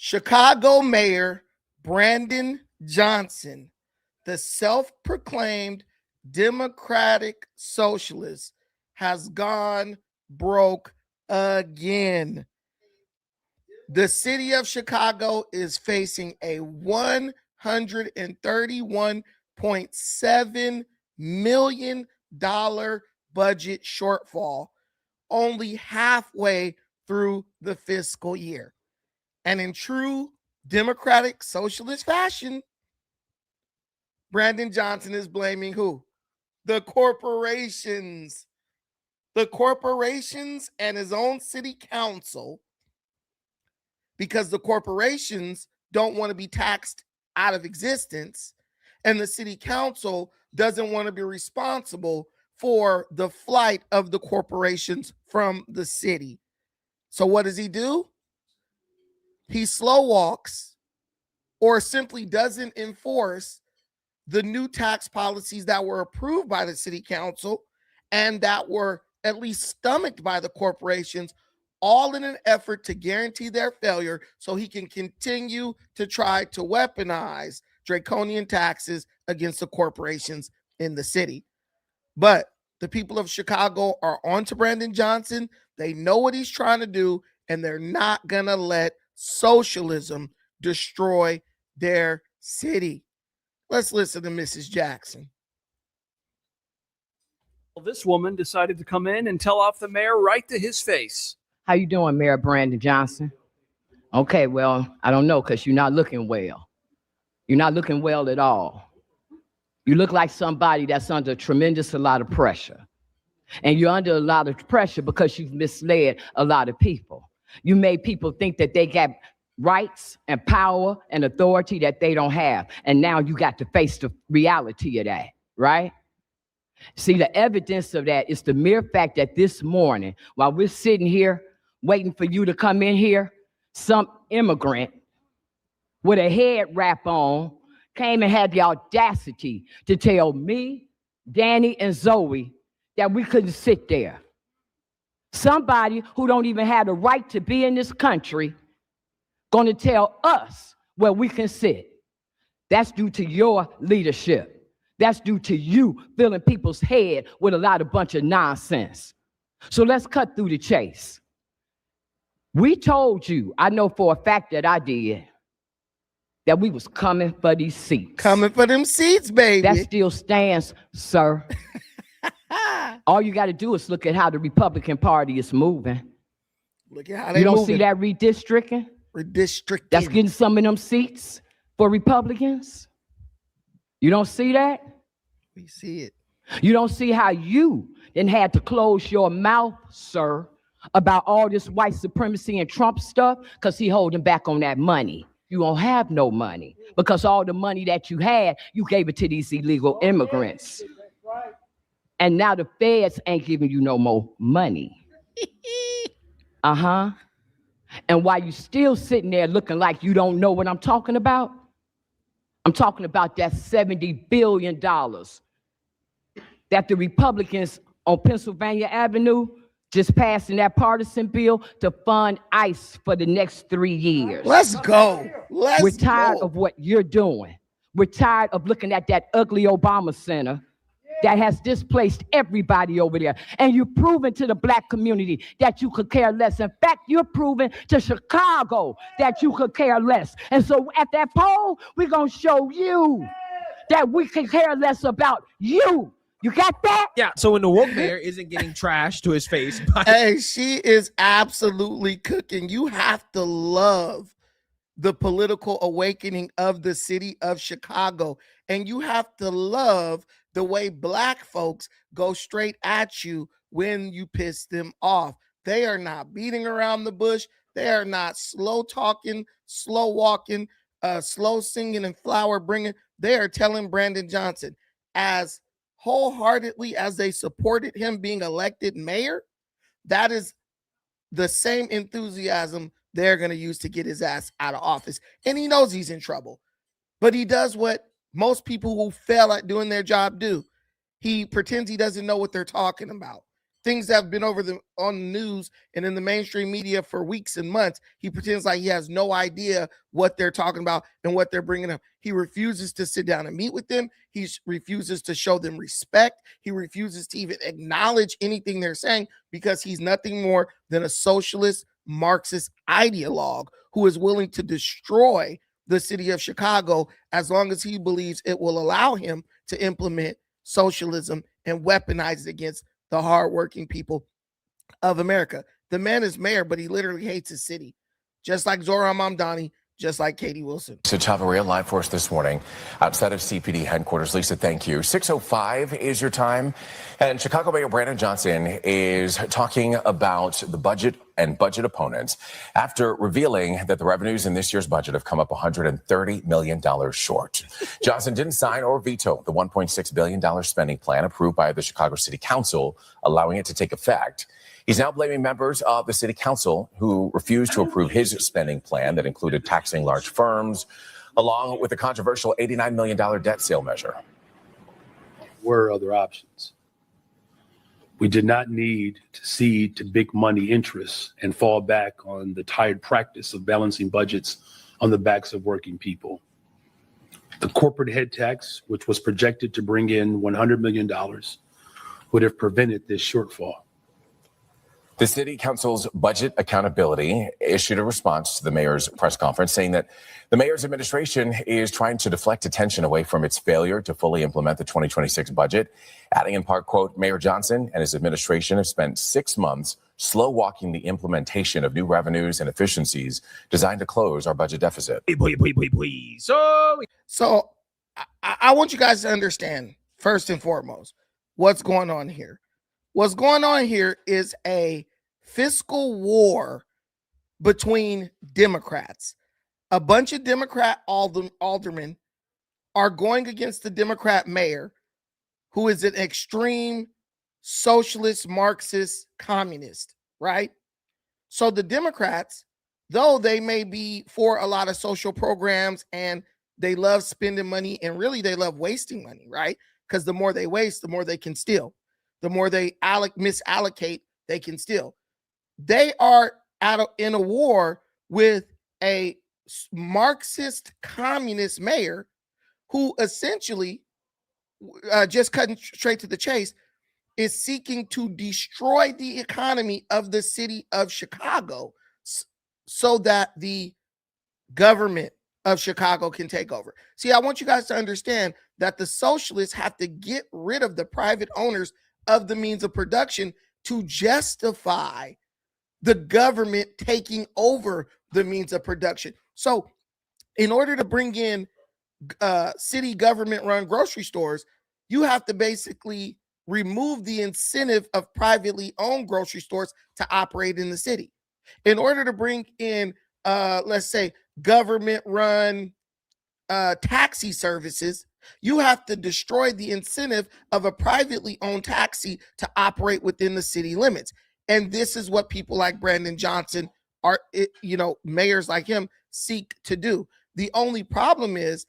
Chicago Mayor Brandon Johnson, the self-proclaimed Democratic Socialist, has gone broke again. The city of Chicago is facing a $131.7 million budget shortfall, only halfway through the fiscal year. And in true Democratic Socialist fashion, Brandon Johnson is blaming who? The corporations. The corporations and his own city council, because the corporations don't want to be taxed out of existence, and the city council doesn't want to be responsible for the flight of the corporations from the city. So what does he do? He slow walks or simply doesn't enforce the new tax policies that were approved by the city council and that were at least stomached by the corporations, all in an effort to guarantee their failure so he can continue to try to weaponize draconian taxes against the corporations in the city. But the people of Chicago are on to Brandon Johnson. They know what he's trying to do, and they're not going to let socialism destroy their city. Let's listen to Mrs. Jackson. Well, this woman decided to come in and tell off the mayor right to his face. How you doing, Mayor Brandon Johnson? Okay, well, I don't know, because you're not looking well. You're not looking well at all. You look like somebody that's under a lot of pressure. And you're under a lot of pressure because you've misled a lot of people. You made people think that they got rights and power and authority that they don't have. And now you got to face the reality of that, right? See, the evidence of that is the mere fact that this morning, while we're sitting here waiting for you to come in here, some immigrant with a head wrap on came and had the audacity to tell me, Danny, and Zoe that we couldn't sit there. Somebody who don't even have the right to be in this country going to tell us where we can sit. That's due to your leadership. That's due to you filling people's head with a lot of bunch of nonsense. So let's cut through the chase. We told you, I know for a fact that I did, that we was coming for these seats. Coming for them seats, baby. That still stands, sir. All you got to do is look at how the Republican Party is moving. Look at how they You don't moving. see that redistricting? Redistricting. That's getting some of them seats for Republicans. You don't see that? We see it. You don't see how you then had to close your mouth, sir, about all this white supremacy and Trump stuff because he holding back on that money. You don't have no money because all the money that you had, you gave it to these illegal immigrants. And now the feds ain't giving you no more money. And while you still sitting there looking like you don't know what I'm talking about, I'm talking about that $70 billion that the Republicans on Pennsylvania Avenue just passing that partisan bill to fund ICE for the next 3 years. Let's go. We're tired of what you're doing. We're tired of looking at that ugly Obama Center that has displaced everybody over there. And you're proving to the black community that you could care less. In fact, you're proving to Chicago that you could care less. And so at that poll, we're going to show you that we can care less about you. You got that? Yeah, so when the woke mayor isn't getting trashed to his face. Hey, she is absolutely cooking. You have to love the political awakening of the city of Chicago. And you have to love the way black folks go straight at you when you piss them off. They are not beating around the bush. They are not slow talking, slow walking, slow singing and flower bringing. They are telling Brandon Johnson, as wholeheartedly as they supported him being elected mayor, that is the same enthusiasm they're going to use to get his ass out of office. And he knows he's in trouble, but he does what most people who fail at doing their job do. He pretends he doesn't know what they're talking about things that have been on the news and in the mainstream media for weeks and months. He pretends like he has no idea what they're talking about and what they're bringing up. He refuses to sit down and meet with them. He refuses to show them respect. He refuses to even acknowledge anything they're saying, because he's nothing more than a socialist Marxist ideologue who is willing to destroy the city of Chicago as long as he believes it will allow him to implement socialism and weaponize it against the hardworking people of America. The man is mayor, but he literally hates his city, just like Zohran Mamdani, just like Katie Wilson. So Chavarria live for us this morning outside of CPD headquarters. Lisa, thank you. 6:05 is your time. And Chicago Mayor Brandon Johnson is talking about the budget and budget opponents after revealing that the revenues in this year's budget have come up $130 million short. Johnson didn't sign or veto the $1.6 billion spending plan approved by the Chicago City Council, allowing it to take effect. He's now blaming members of the city council who refused to approve his spending plan that included taxing large firms, along with the controversial $89 million debt sale measure. Were other options. We did not need to cede to big money interests and fall back on the tired practice of balancing budgets on the backs of working people. The corporate head tax, which was projected to bring in $100 million, would have prevented this shortfall. The city council's budget accountability issued a response to the mayor's press conference, saying that the mayor's administration is trying to deflect attention away from its failure to fully implement the 2026 budget, adding in part, quote, Mayor Johnson and his administration have spent 6 months slow walking the implementation of new revenues and efficiencies designed to close our budget deficit. So I want you guys to understand, first and foremost, what's going on here. What's going on here is a fiscal war between Democrats. A bunch of Democrat aldermen are going against the Democrat mayor, who is an extreme socialist, Marxist, communist, right? So the Democrats, though they may be for a lot of social programs and they love spending money, and really they love wasting money, right? Because the more they waste, the more they can steal. The more they misallocate, they can steal. They are in a war with a Marxist communist mayor who essentially, just cutting straight to the chase, is seeking to destroy the economy of the city of Chicago so that the government of Chicago can take over. See, I want you guys to understand that the socialists have to get rid of the private owners of the means of production to justify the government taking over the means of production. So in order to bring in city government run grocery stores, you have to basically remove the incentive of privately owned grocery stores to operate in the city. In order to bring in, let's say, government run taxi services, you have to destroy the incentive of a privately owned taxi to operate within the city limits. And this is what people like Brandon Johnson are, mayors like him seek to do. The only problem is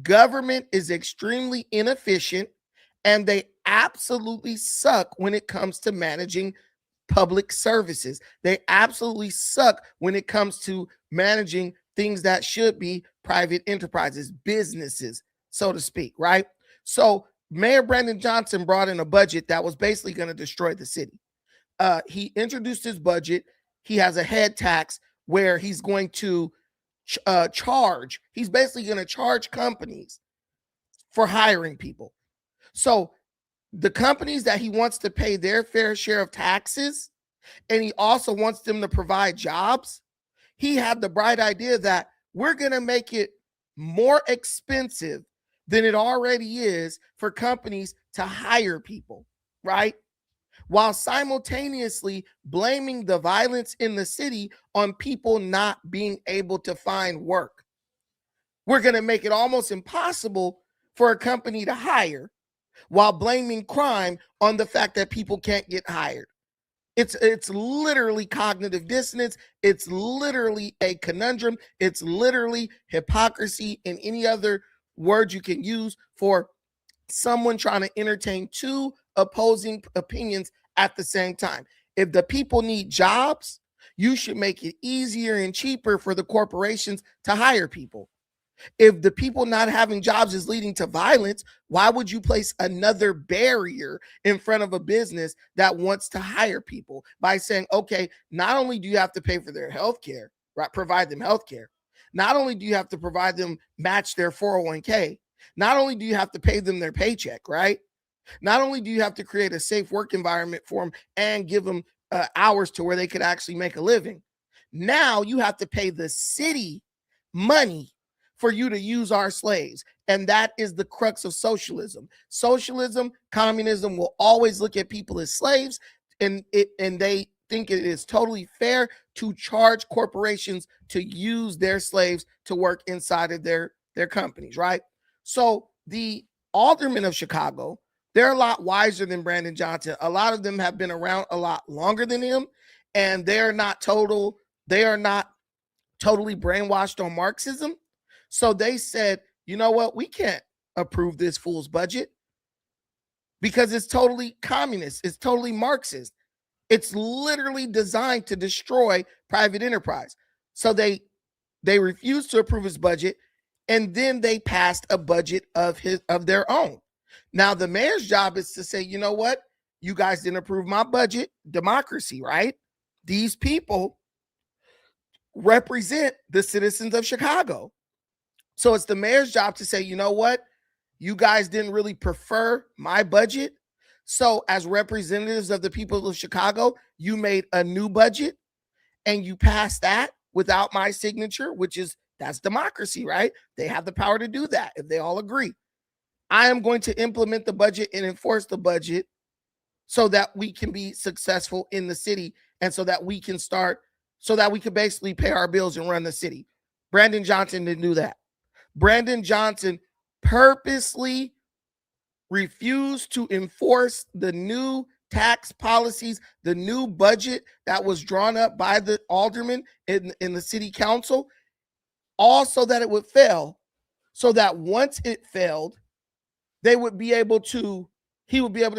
government is extremely inefficient and they absolutely suck when it comes to managing public services. They absolutely suck when it comes to managing things that should be private enterprises, businesses, so to speak, right? So Mayor Brandon Johnson brought in a budget that was basically going to destroy the city. He introduced his budget. He has a head tax where he's going to he's basically going to charge companies for hiring people. So the companies that he wants to pay their fair share of taxes, and he also wants them to provide jobs, he had the bright idea that we're going to make it more expensive than it already is for companies to hire people, right? While simultaneously blaming the violence in the city on people not being able to find work. We're going to make it almost impossible for a company to hire while blaming crime on the fact that people can't get hired. It's literally cognitive dissonance. It's literally a conundrum. It's literally hypocrisy and any other word you can use for someone trying to entertain two opposing opinions at the same time. If the people need jobs, you should make it easier and cheaper for the corporations to hire people. If the people not having jobs is leading to violence, why would you place another barrier in front of a business that wants to hire people by saying, okay, not only do you have to pay for their health care, right? Provide them health care. Not only do you have to provide them, match their 401k, not only do you have to pay them their paycheck, right? Not only do you have to create a safe work environment for them and give them hours to where they could actually make a living. Now you have to pay the city money for you to use our slaves. And that is the crux of socialism. Socialism, communism will always look at people as slaves, and they think it is totally fair to charge corporations to use their slaves to work inside of their companies, right? So the aldermen of Chicago, they're a lot wiser than Brandon Johnson. A lot of them have been around a lot longer than him, and they are not totally brainwashed on Marxism. So they said, you know what? We can't approve this fool's budget because it's totally communist. It's totally Marxist. It's literally designed to destroy private enterprise. So they refused to approve his budget, and then they passed a budget of their own. Now the mayor's job is to say, you know what? You guys didn't approve my budget. Democracy, right? These people represent the citizens of Chicago. So it's the mayor's job to say, you know what? You guys didn't really prefer my budget. So as representatives of the people of Chicago, you made a new budget and you passed that without my signature, that's democracy, right? They have the power to do that if they all agree. I am going to implement the budget and enforce the budget so that we can be successful in the city and so that we can basically pay our bills and run the city. Brandon Johnson didn't do that. Brandon Johnson purposely refused to enforce the new tax policies, the new budget that was drawn up by the aldermen in the city council, all so that it would fail, so that once it failed, he would be able to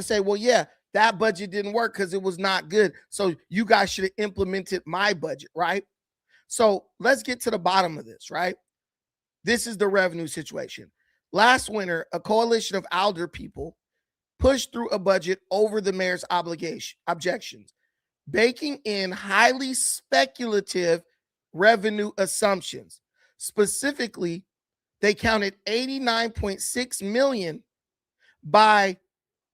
say, well, yeah, that budget didn't work because it was not good. So you guys should have implemented my budget, right? So let's get to the bottom of this, right? This is the revenue situation. Last winter, a coalition of alder people pushed through a budget over the mayor's objections, baking in highly speculative revenue assumptions. Specifically, they counted $89.6 million by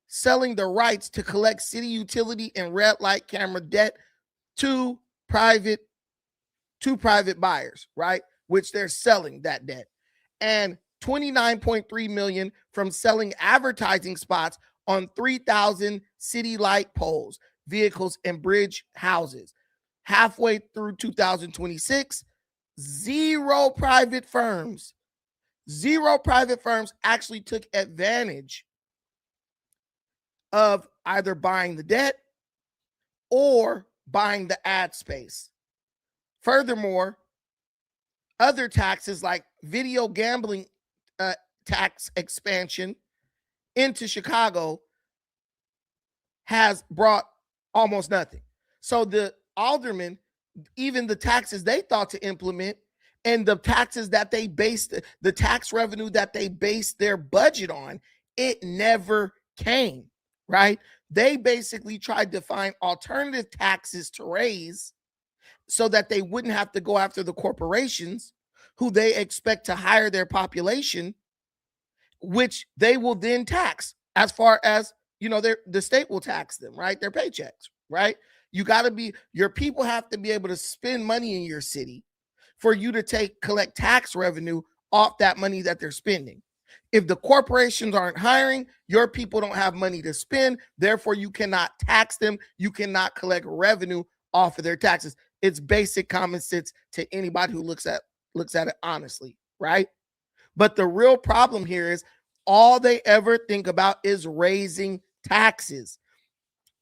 selling the rights to collect city utility and red light camera debt to private buyers, right? Which they're selling that debt. And $29.3 million from selling advertising spots on 3,000 city light poles, vehicles, and bridge houses. Halfway through 2026, zero private firms actually took advantage of either buying the debt or buying the ad space. Furthermore, other taxes like video gambling tax expansion into Chicago has brought almost nothing. So the aldermen, even the taxes they thought to implement and the taxes that they based, the tax revenue that they based their budget on, it never came, right? They basically tried to find alternative taxes to raise so that they wouldn't have to go after the corporations who they expect to hire their population, which they will then tax as far as, the state will tax them, right? Their paychecks, right? Your people have to be able to spend money in your city for you to collect tax revenue off that money that they're spending. If the corporations aren't hiring, your people don't have money to spend. Therefore, you cannot tax them. You cannot collect revenue off of their taxes. It's basic common sense to anybody who looks at it honestly, right? But the real problem here is all they ever think about is raising taxes.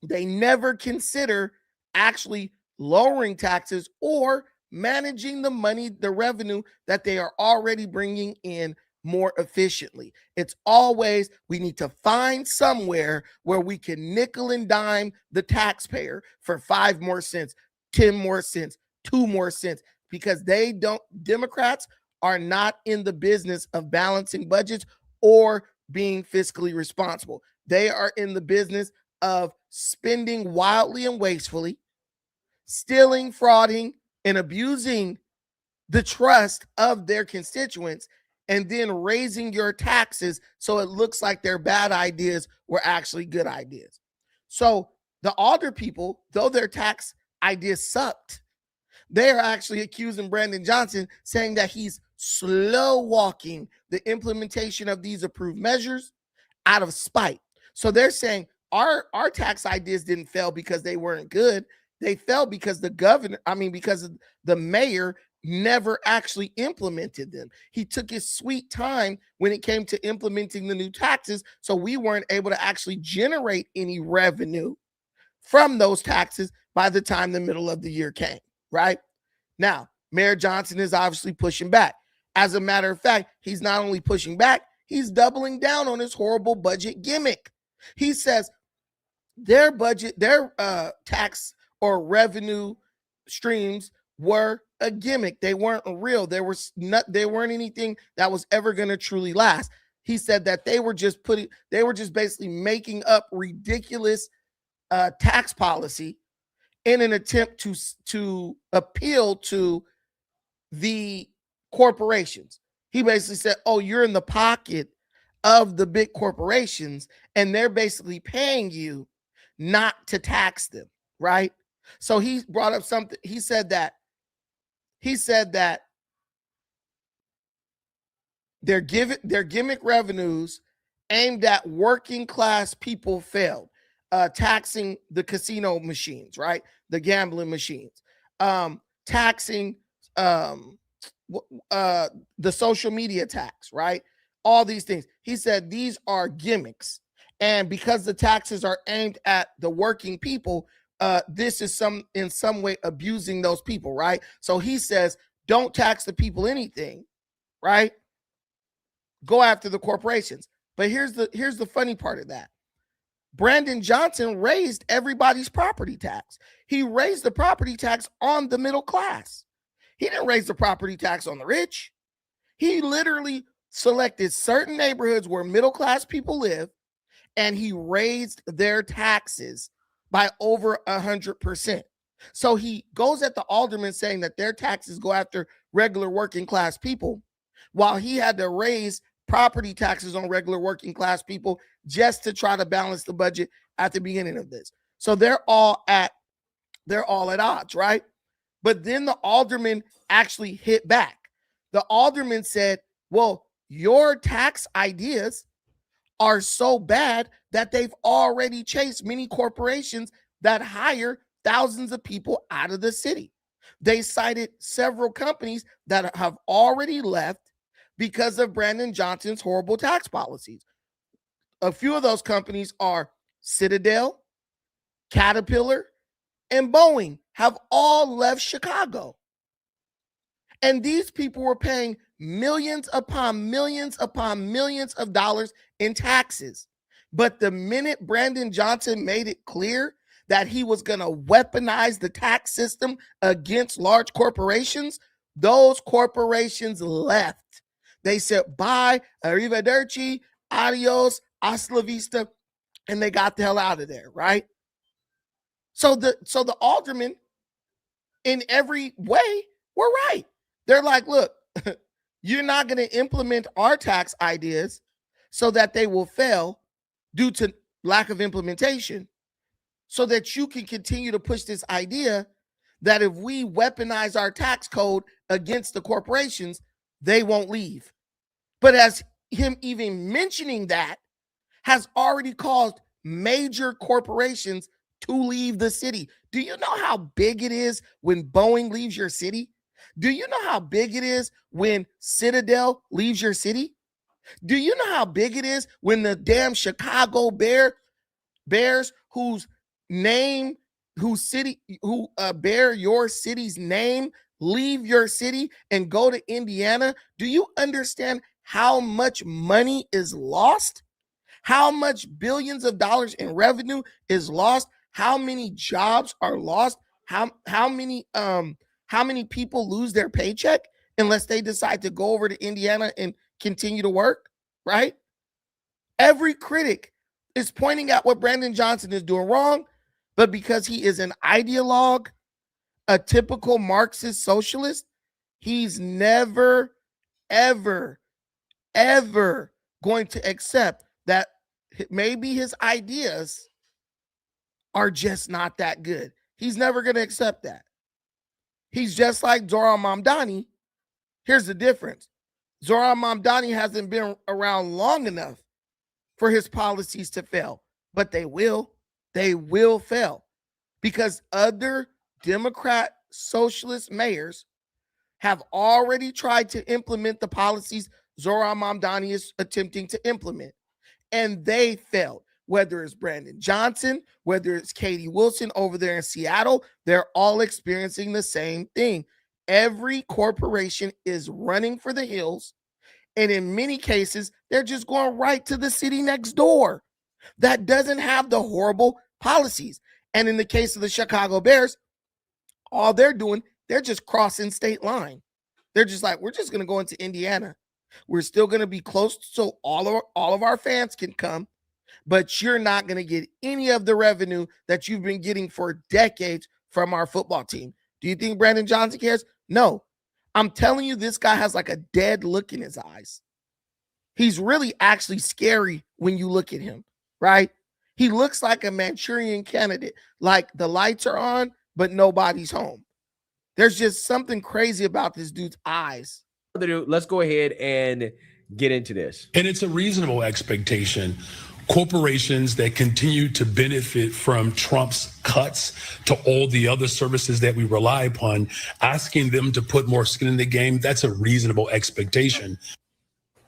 They never consider actually lowering taxes or managing the money, the revenue that they are already bringing in more efficiently. It's always we need to find somewhere where we can nickel and dime the taxpayer for 5 more cents, 10 more cents, 2 more cents, because Democrats are not in the business of balancing budgets or being fiscally responsible. They are in the business of spending wildly and wastefully, stealing, frauding, and abusing the trust of their constituents, and then raising your taxes so it looks like their bad ideas were actually good ideas. So the Alder people, though their tax ideas sucked, they are actually accusing Brandon Johnson, saying that he's slow walking the implementation of these approved measures out of spite. So they're saying our tax ideas didn't fail because they weren't good. They fell because because the mayor never actually implemented them. He took his sweet time when it came to implementing the new taxes, so we weren't able to actually generate any revenue from those taxes by the time the middle of the year came, right? Now, Mayor Johnson is obviously pushing back. As a matter of fact, he's not only pushing back, he's doubling down on his horrible budget gimmick. He says their tax or revenue streams were a gimmick. They weren't real. They weren't anything that was ever going to truly last. He said that they were just basically making up ridiculous tax policy in an attempt to appeal to the corporations. He basically said, oh, you're in the pocket of the big corporations and they're basically paying you not to tax them, right? So he brought up something. He said that their gimmick revenues aimed at working class people failed, taxing the casino machines, right? The gambling machines, taxing the social media tax, right? All these things. He said these are gimmicks. And because the taxes are aimed at the working people, this is in some way abusing those people, right? So he says, don't tax the people anything, right? Go after the corporations. But here's the funny part of that. Brandon Johnson raised everybody's property tax. He raised the property tax on the middle class. He didn't raise the property tax on the rich. He literally selected certain neighborhoods where middle class people live, and he raised their taxes by over 100%. So he goes at the aldermen saying that their taxes go after regular working class people, while he had to raise property taxes on regular working class people just to try to balance the budget at the beginning of this. So they're all at odds, right? But then the aldermen actually hit back. The aldermen said, well, your tax ideas are so bad that they've already chased many corporations that hire thousands of people out of the city. They cited several companies that have already left because of Brandon Johnson's horrible tax policies. A few of those companies are Citadel, Caterpillar, and Boeing have all left Chicago. And these people were paying millions upon millions upon millions of dollars in taxes. But the minute Brandon Johnson made it clear that he was going to weaponize the tax system against large corporations, those corporations left. They said, bye, arrivederci, adios, hasta la vista, and they got the hell out of there, right? So the aldermen, in every way, were right. They're like, look, you're not going to implement our tax ideas so that they will fail due to lack of implementation, so that you can continue to push this idea that if we weaponize our tax code against the corporations, they won't leave. But as him even mentioning that has already caused major corporations to leave the city. Do you know how big it is when Boeing leaves your city? Do you know how big it is when Citadel leaves your city? Do you know how big it is when the damn Chicago Bears, who bear your city's name, leave your city and go to Indiana? Do you understand how much money is lost, how much billions of dollars in revenue is lost, how many jobs are lost, how many people lose their paycheck unless they decide to go over to Indiana and continue to work, right? Every critic is pointing out what Brandon Johnson is doing wrong, but because he is an ideologue, a typical Marxist socialist, he's never, ever, ever going to accept that maybe his ideas are just not that good. He's never going to accept that. He's just like Zoran Mamdani. Here's the difference. Zoran Mamdani hasn't been around long enough for his policies to fail, but they will fail because other Democrat socialist mayors have already tried to implement the policies Zoran Mamdani is attempting to implement, and they failed. Whether it's Brandon Johnson, whether it's Katie Wilson over there in Seattle, they're all experiencing the same thing. Every corporation is running for the hills, and in many cases, they're just going right to the city next door that doesn't have the horrible policies. And in the case of the Chicago Bears, all they're doing, they're just crossing state line. They're just like, we're just going to go into Indiana. We're still going to be close so all of our fans can come, but you're not going to get any of the revenue that you've been getting for decades from our football team. Do you think Brandon Johnson cares? No. I'm telling you, this guy has like a dead look in his eyes. He's really actually scary when you look at him, right? He looks like a Manchurian candidate, like the lights are on, but nobody's home. There's just something crazy about this dude's eyes. Let's go ahead and get into this. And it's a reasonable expectation. Corporations that continue to benefit from Trump's cuts to all the other services that we rely upon, asking them to put more skin in the game, that's a reasonable expectation.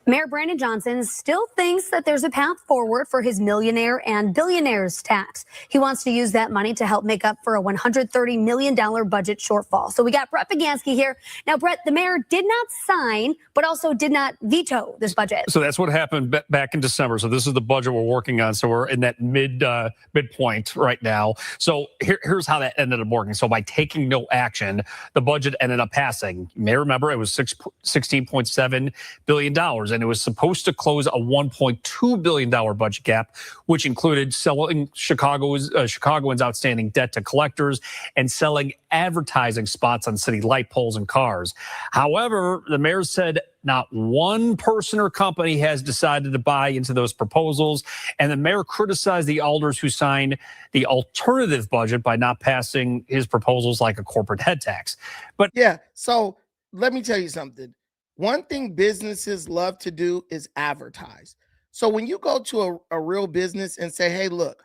Mayor Brandon Johnson still thinks that there's a path forward for his millionaire and billionaires tax. He wants to use that money to help make up for a $130 million budget shortfall. So we got Brett Pagansky here. Now, Brett, the mayor did not sign, but also did not veto this budget. So that's what happened back in December. So this is the budget we're working on. So we're in that midpoint right now. So here's how that ended up working. So by taking no action, the budget ended up passing. You may remember it was $16.7 billion. And it was supposed to close a $1.2 billion budget gap, which included selling Chicagoans' outstanding debt to collectors and selling advertising spots on city light poles and cars. However, the mayor said not one person or company has decided to buy into those proposals. And the mayor criticized the alders who signed the alternative budget by not passing his proposals like a corporate head tax. But yeah, so let me tell you something. One thing businesses love to do is advertise. So when you go to a real business and say, hey, look,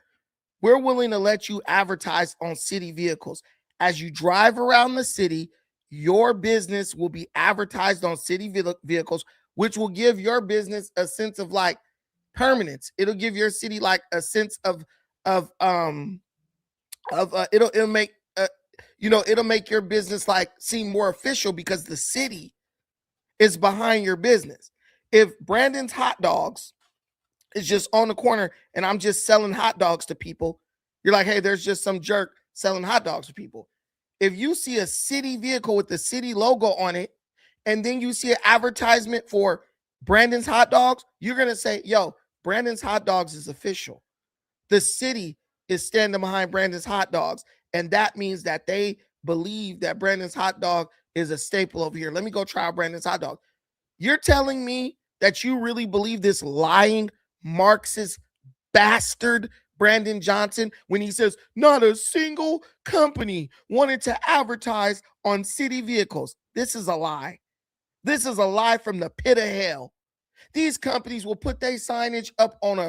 we're willing to let you advertise on city vehicles. As you drive around the city, your business will be advertised on city vehicles, which will give your business a sense of like permanence. It'll give your city like a sense it'll make it'll make your business like seem more official because the city is behind your business. If Brandon's Hot Dogs is just on the corner and I'm just selling hot dogs to people, you're like, hey, there's just some jerk selling hot dogs to people. If you see a city vehicle with the city logo on it, and then you see an advertisement for Brandon's Hot Dogs, you're going to say, yo, Brandon's Hot Dogs is official. The city is standing behind Brandon's Hot Dogs. And that means that they believe that Brandon's Hot Dog is a staple over here. Let me go try Brandon's Hot Dog. You're telling me that you really believe this lying Marxist bastard Brandon Johnson when he says not a single company wanted to advertise on city vehicles? This is a lie. This is a lie from the pit of hell. These companies will put their signage up on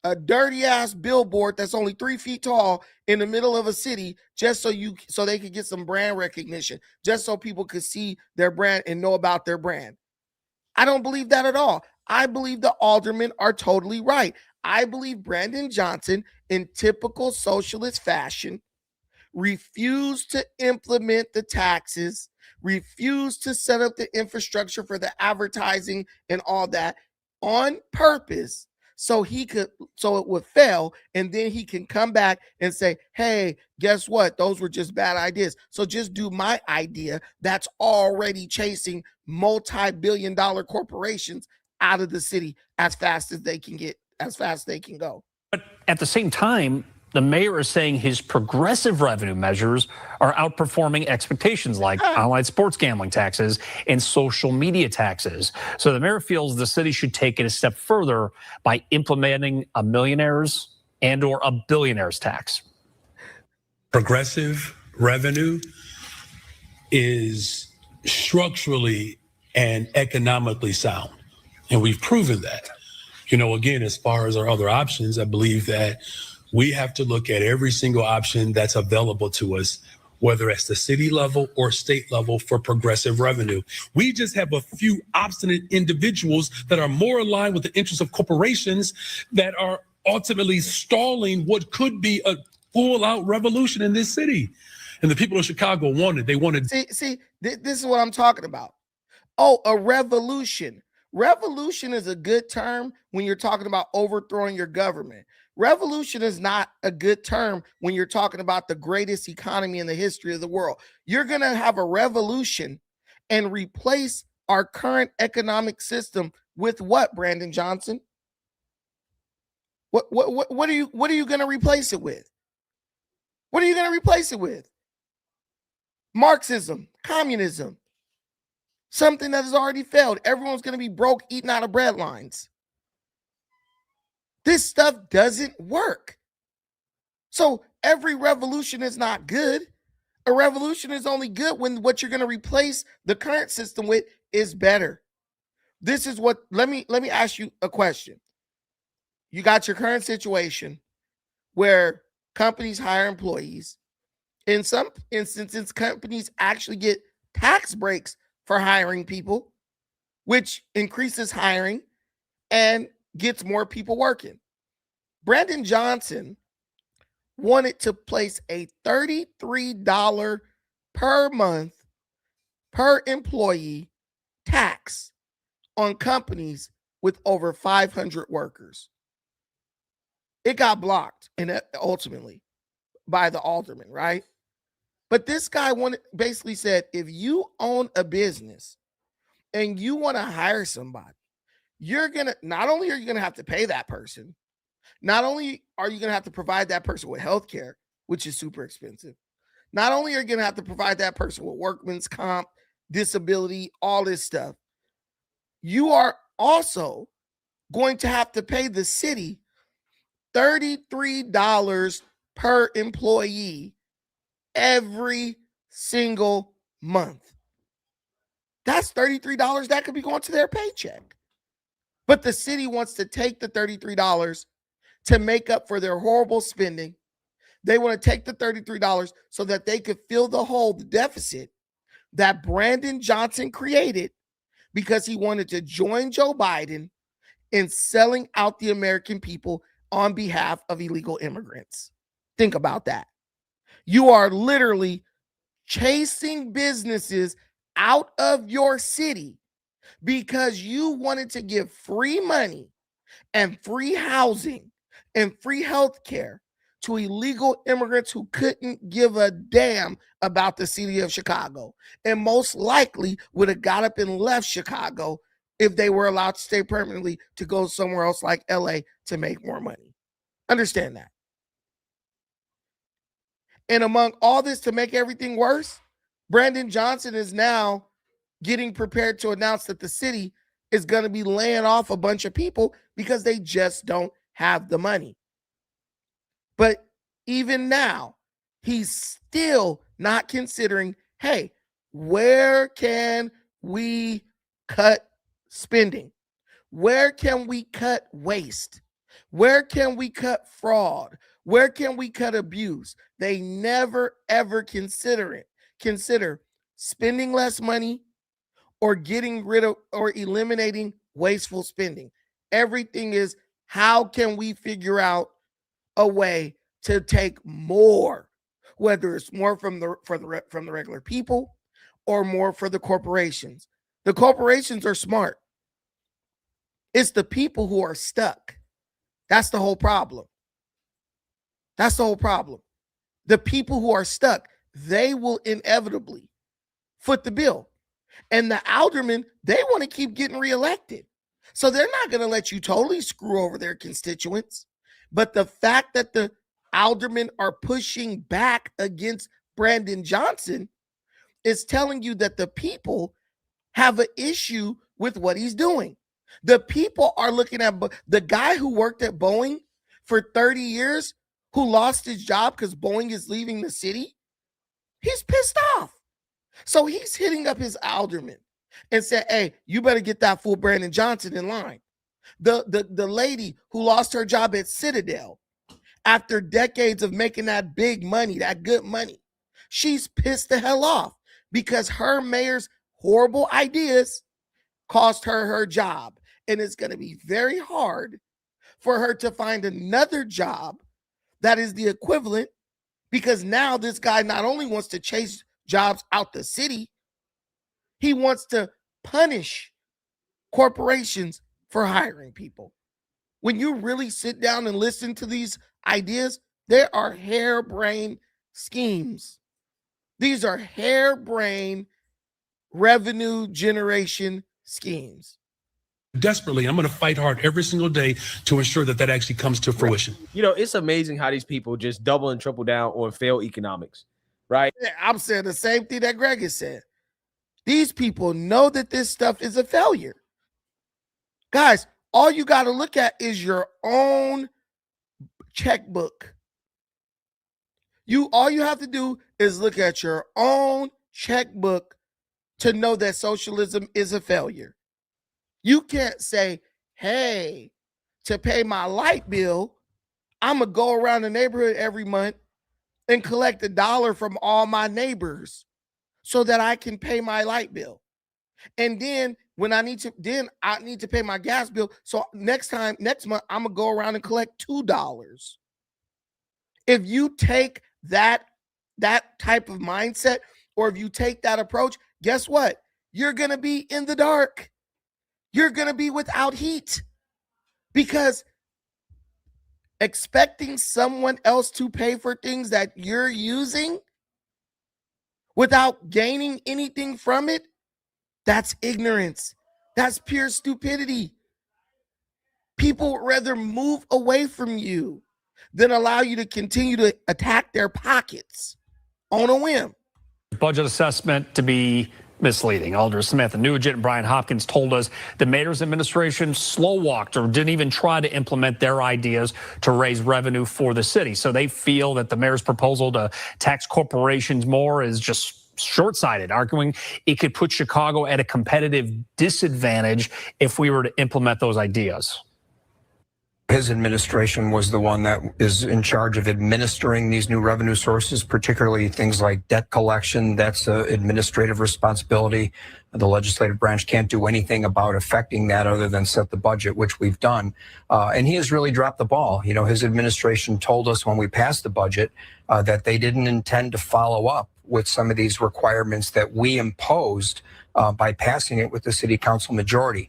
a dirty ass billboard that's only 3 feet tall in the middle of a city just so they could get some brand recognition, just so people could see their brand and know about their brand. I don't believe that at all. I believe the aldermen are totally right. I believe Brandon Johnson, in typical socialist fashion, refused to implement the taxes refused to set up the infrastructure for the advertising and all that on purpose so it would fail, and then he can come back and say, hey, guess what, those were just bad ideas, so just do my idea that's already chasing multi-billion-dollar corporations out of the city as fast as they can go. But at the same time, the mayor is saying his progressive revenue measures are outperforming expectations, like online sports gambling taxes and social media taxes. So the mayor feels the city should take it a step further by implementing a millionaires and or a billionaires tax. Progressive revenue is structurally and economically sound, and we've proven that. Again, as far as our other options, I believe that we have to look at every single option that's available to us, whether it's the city level or state level, for progressive revenue. We just have a few obstinate individuals that are more aligned with the interests of corporations that are ultimately stalling what could be a full-out revolution in this city. And the people of Chicago wanted. See, this is what I'm talking about. Oh, a revolution. Revolution is a good term when you're talking about overthrowing your government. Revolution is not a good term when you're talking about the greatest economy in the history of the world. You're going to have a revolution and replace our current economic system with what, Brandon Johnson? What are you going to replace it with? What are you going to replace it with? Marxism, communism, something that has already failed. Everyone's going to be broke, eating out of bread lines. This stuff doesn't work. So every revolution is not good. A revolution is only good when what you're going to replace the current system with is better. This is what, let me ask you a question. You got your current situation where companies hire employees. In some instances, companies actually get tax breaks for hiring people, which increases hiring and gets more people working. Brandon Johnson wanted to place a $33 per month per employee tax on companies with over 500 workers. It got blocked and ultimately by the alderman, right? But this guy basically said, if you own a business and you want to hire somebody, not only are you going to have to pay that person, not only are you going to have to provide that person with health care, which is super expensive, not only are you going to have to provide that person with workman's comp, disability, all this stuff, you are also going to have to pay the city $33 per employee every single month. That's $33 that could be going to their paycheck. But the city wants to take the $33 to make up for their horrible spending. They want to take the $33 so that they could fill the hole, the deficit that Brandon Johnson created because he wanted to join Joe Biden in selling out the American people on behalf of illegal immigrants. Think about that. You are literally chasing businesses out of your city because you wanted to give free money and free housing and free health care to illegal immigrants who couldn't give a damn about the city of Chicago and most likely would have got up and left Chicago if they were allowed to stay permanently to go somewhere else like LA to make more money. Understand that. And among all this, to make everything worse, Brandon Johnson is now getting prepared to announce that the city is going to be laying off a bunch of people because they just don't have the money. But even now, he's still not considering, hey, where can we cut spending? Where can we cut waste? Where can we cut fraud? Where can we cut abuse? They never, ever consider spending less money or getting rid of or eliminating wasteful spending. Everything is, how can we figure out a way to take more, whether it's more from the regular people, or more for the corporations. The corporations are smart. It's the people who are stuck. That's the whole problem. That's the whole problem. The people who are stuck, they will inevitably foot the bill. And the aldermen, they want to keep getting reelected. So they're not going to let you totally screw over their constituents. But the fact that the aldermen are pushing back against Brandon Johnson is telling you that the people have an issue with what he's doing. The people are looking at the guy who worked at Boeing for 30 years, who lost his job because Boeing is leaving the city. He's pissed off. So he's hitting up his alderman and said, hey, you better get that fool Brandon Johnson in line. The lady who lost her job at Citadel after decades of making that big money, that good money, she's pissed the hell off because her mayor's horrible ideas cost her her job. And it's going to be very hard for her to find another job that is the equivalent, because now this guy not only wants to chase jobs out the city, he wants to punish corporations for hiring people. When you really sit down and listen to these ideas, there are harebrained schemes. These are harebrained revenue generation schemes. Desperately, I'm going to fight hard every single day to ensure that that actually comes to fruition. You know, it's amazing how these people just double and triple down on failed economics, right? Yeah, I'm saying the same thing that Greg has said. These people know that this stuff is a failure. Guys, all you got to look at is your own checkbook. All you have to do is look at your own checkbook to know that socialism is a failure. You can't say, hey, to pay my light bill, I'm going to go around the neighborhood every month and collect $1 from all my neighbors so that I can pay my light bill. And then when I need to pay my gas bill. So next month, I'm going to go around and collect $2. If you take that type of mindset, or if you take that approach, guess what? You're going to be in the dark. You're going to be without heat, because expecting someone else to pay for things that you're using without gaining anything from it, that's ignorance. That's pure stupidity. People would rather move away from you than allow you to continue to attack their pockets on a whim. Budget assessment to be misleading. Alder Samantha Nugent and Brian Hopkins told us the mayor's administration slow walked or didn't even try to implement their ideas to raise revenue for the city. So they feel that the mayor's proposal to tax corporations more is just short-sighted, arguing it could put Chicago at a competitive disadvantage if we were to implement those ideas. His administration was the one that is in charge of administering these new revenue sources, particularly things like debt collection. That's an administrative responsibility. The legislative branch can't do anything about affecting that other than set the budget, which we've done. And he has really dropped the ball. You know, his administration told us when we passed the budget that they didn't intend to follow up with some of these requirements that we imposed by passing it with the city council majority.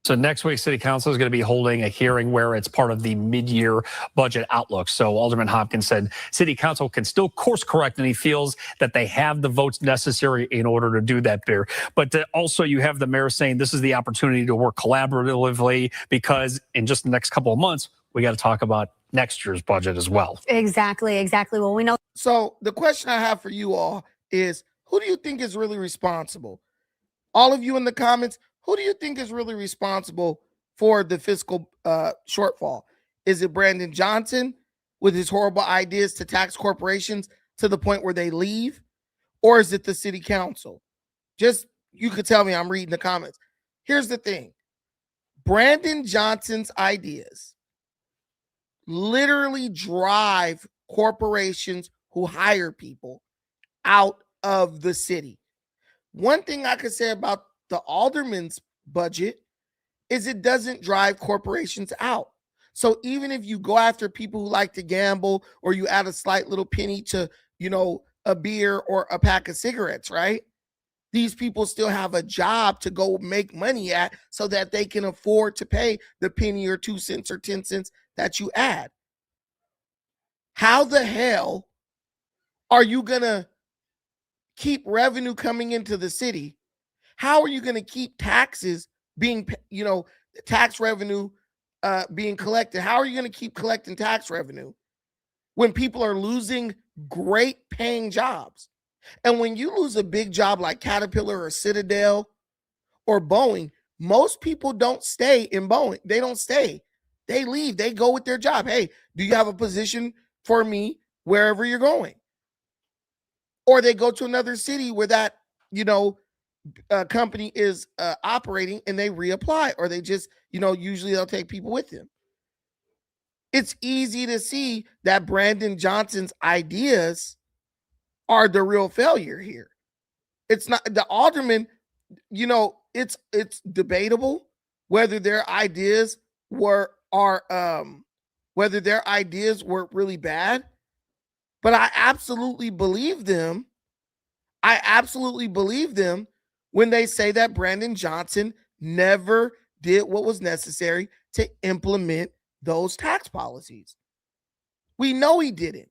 So next week, City Council is going to be holding a hearing where it's part of the mid-year budget outlook. So Alderman Hopkins said City Council can still course correct, and he feels that they have the votes necessary in order to do that there. But also you have the mayor saying this is the opportunity to work collaboratively, because in just the next couple of months, we got to talk about next year's budget as well. Exactly. Well, we know. So the question I have for you all is, who do you think is really responsible? All of you in the comments, who do you think is really responsible for the fiscal shortfall? Is it Brandon Johnson with his horrible ideas to tax corporations to the point where they leave? Or is it the city council? Just, you could tell me, I'm reading the comments. Here's the thing. Brandon Johnson's ideas literally drive corporations who hire people out of the city. One thing I could say about the alderman's budget is it doesn't drive corporations out. So even if you go after people who like to gamble, or you add a slight little penny to, a beer or a pack of cigarettes, right? These people still have a job to go make money at so that they can afford to pay the penny or 2 cents or 10 cents that you add. How the hell are you going to keep revenue coming into the city? How are you going to keep taxes being, tax revenue being collected? How are you going to keep collecting tax revenue when people are losing great paying jobs? And when you lose a big job like Caterpillar or Citadel or Boeing, most people don't stay in Boeing. They don't stay. They leave. They go with their job. Hey, do you have a position for me wherever you're going? Or they go to another city where that, company is operating, and they reapply, or they just, usually they'll take people with them. It's easy to see that Brandon Johnson's ideas are the real failure here. It's not the aldermen, it's debatable whether their ideas were really bad, but I absolutely believe them. I absolutely believe them when they say that Brandon Johnson never did what was necessary to implement those tax policies. We know he didn't,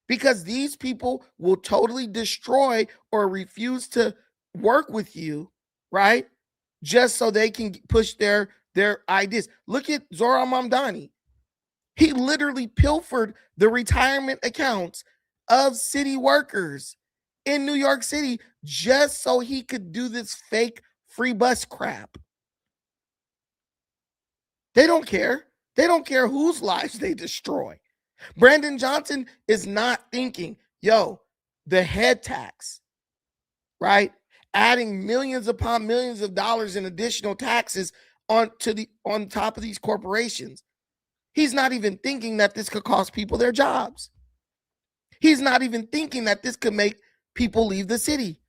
because these people will totally destroy or refuse to work with you, right? Just so they can push their ideas. Look at Zohran Mamdani. He literally pilfered the retirement accounts of city workers in New York City just so he could do this fake free bus crap. They don't care. They don't care whose lives they destroy. Brandon Johnson is not thinking, the head tax, right? Adding millions upon millions of dollars in additional taxes on top of these corporations. He's not even thinking that this could cost people their jobs. He's not even thinking that this could make people leave the city.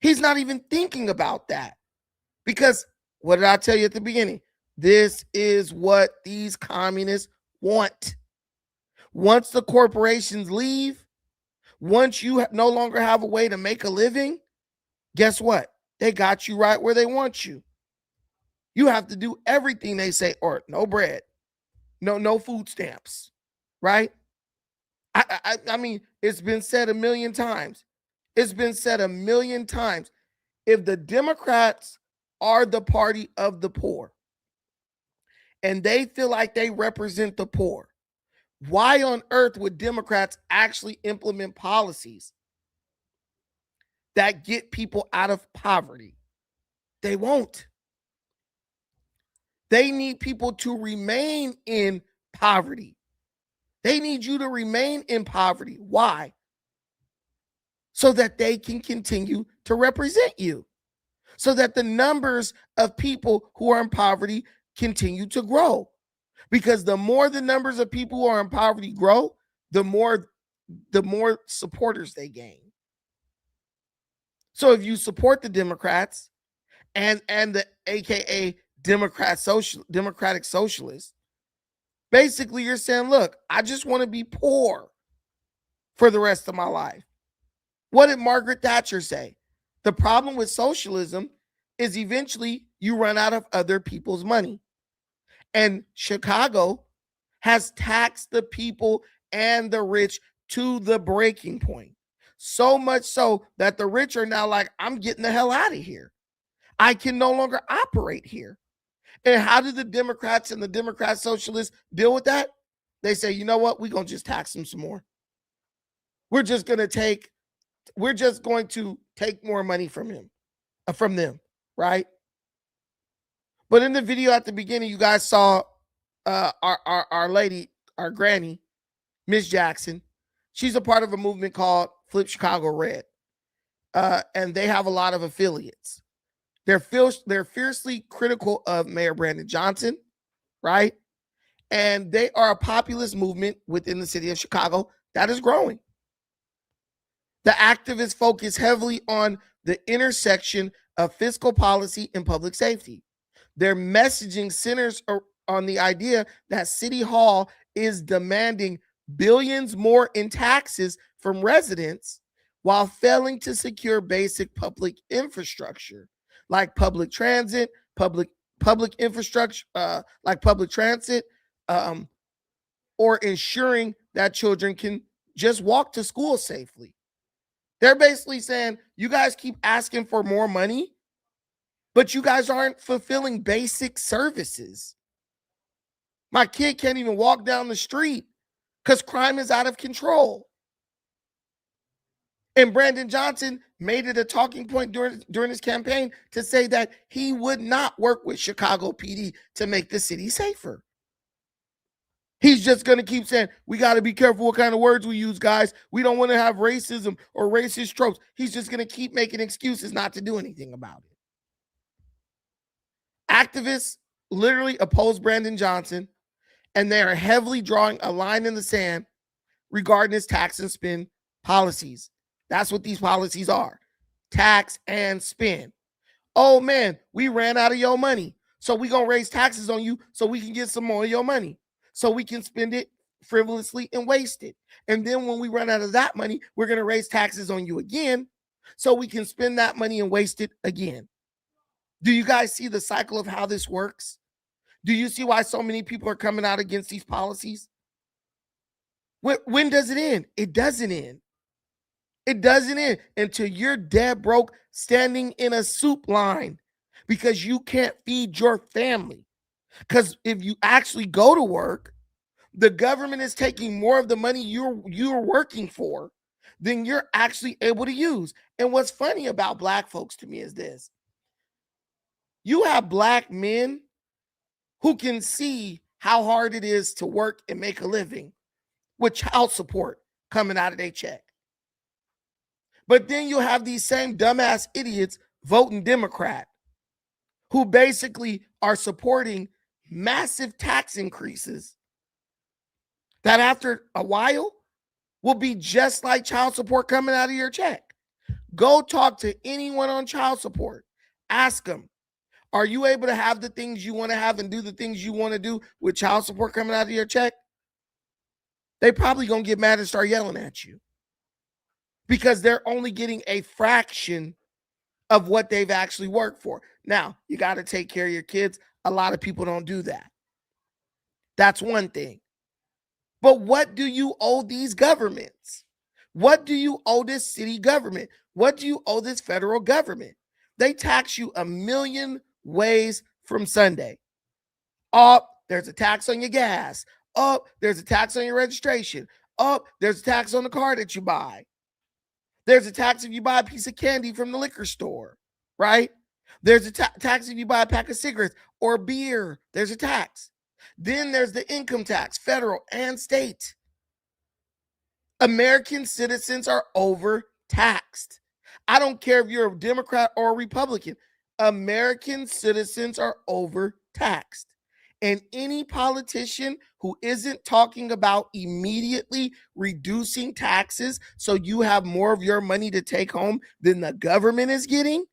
He's not even thinking about that, because what did I tell you at the beginning? This is what these communists want. Once the corporations leave, once you no longer have a way to make a living, guess what? They got you right where they want you. You have to do everything they say, or no bread, no food stamps, right? I mean, it's been said a million times. It's been said a million times. If the Democrats are the party of the poor and they feel like they represent the poor, why on earth would Democrats actually implement policies that get people out of poverty? They won't. They need people to remain in poverty. They need you to remain in poverty. Why? So that they can continue to represent you. So that the numbers of people who are in poverty continue to grow. Because the more the numbers of people who are in poverty grow, the more supporters they gain. So if you support the Democrats and the AKA Democratic Socialists, basically you're saying, look, I just want to be poor for the rest of my life. What did Margaret Thatcher say? The problem with socialism is eventually you run out of other people's money. And Chicago has taxed the people and the rich to the breaking point. So much so that the rich are now like, I'm getting the hell out of here. I can no longer operate here. And how do the Democrats and the Democrat Socialists deal with that? They say, you know what? We're going to just tax them some more. We're just going to take more money from them, right? But in the video at the beginning, you guys saw our lady, our granny, Miss Jackson. She's a part of a movement called Flip Chicago Red. And they have a lot of affiliates. They're fiercely critical of Mayor Brandon Johnson, right? And they are a populist movement within the city of Chicago that is growing. The activists focus heavily on the intersection of fiscal policy and public safety. Their messaging centers on the idea that City Hall is demanding billions more in taxes from residents while failing to secure basic public infrastructure like public transit, public infrastructure, like public transit, or ensuring that children can just walk to school safely. They're basically saying, you guys keep asking for more money, but you guys aren't fulfilling basic services. My kid can't even walk down the street because crime is out of control. And Brandon Johnson made it a talking point during his campaign to say that he would not work with Chicago PD to make the city safer. He's just going to keep saying, we got to be careful what kind of words we use, guys. We don't want to have racism or racist tropes. He's just going to keep making excuses not to do anything about it. Activists literally oppose Brandon Johnson, and they are heavily drawing a line in the sand regarding his tax and spend policies. That's what these policies are. Tax and spend. Oh, man, we ran out of your money, so we're going to raise taxes on you so we can get some more of your money, so we can spend it frivolously and waste it. And then when we run out of that money, we're going to raise taxes on you again so we can spend that money and waste it again. Do you guys see the cycle of how this works? Do you see why so many people are coming out against these policies? When does it end? It doesn't end. It doesn't end until you're dead broke standing in a soup line because you can't feed your family. Because if you actually go to work, the government is taking more of the money you're working for than you're actually able to use. And what's funny about Black folks to me is this. You have Black men who can see how hard it is to work and make a living with child support coming out of their check. But then you have these same dumbass idiots voting Democrat who basically are supporting massive tax increases that after a while will be just like child support coming out of your check. Go talk to anyone on child support. Ask them, are you able to have the things you want to have and do the things you want to do with child support coming out of your check? They probably going to get mad and start yelling at you because they're only getting a fraction of what they've actually worked for. Now, you got to take care of your kids. A lot of people don't do that. That's one thing. But what do you owe these governments? What do you owe this city government? What do you owe this federal government? They tax you a million ways from Sunday. Oh, there's a tax on your gas. Oh, there's a tax on your registration. Oh, there's a tax on the car that you buy. There's a tax if you buy a piece of candy from the liquor store, right? There's a tax if you buy a pack of cigarettes or beer. There's a tax. Then there's the income tax, federal and state. American citizens are overtaxed. I don't care if you're a Democrat or a Republican. American citizens are overtaxed. And any politician who isn't talking about immediately reducing taxes so you have more of your money to take home than the government is getting,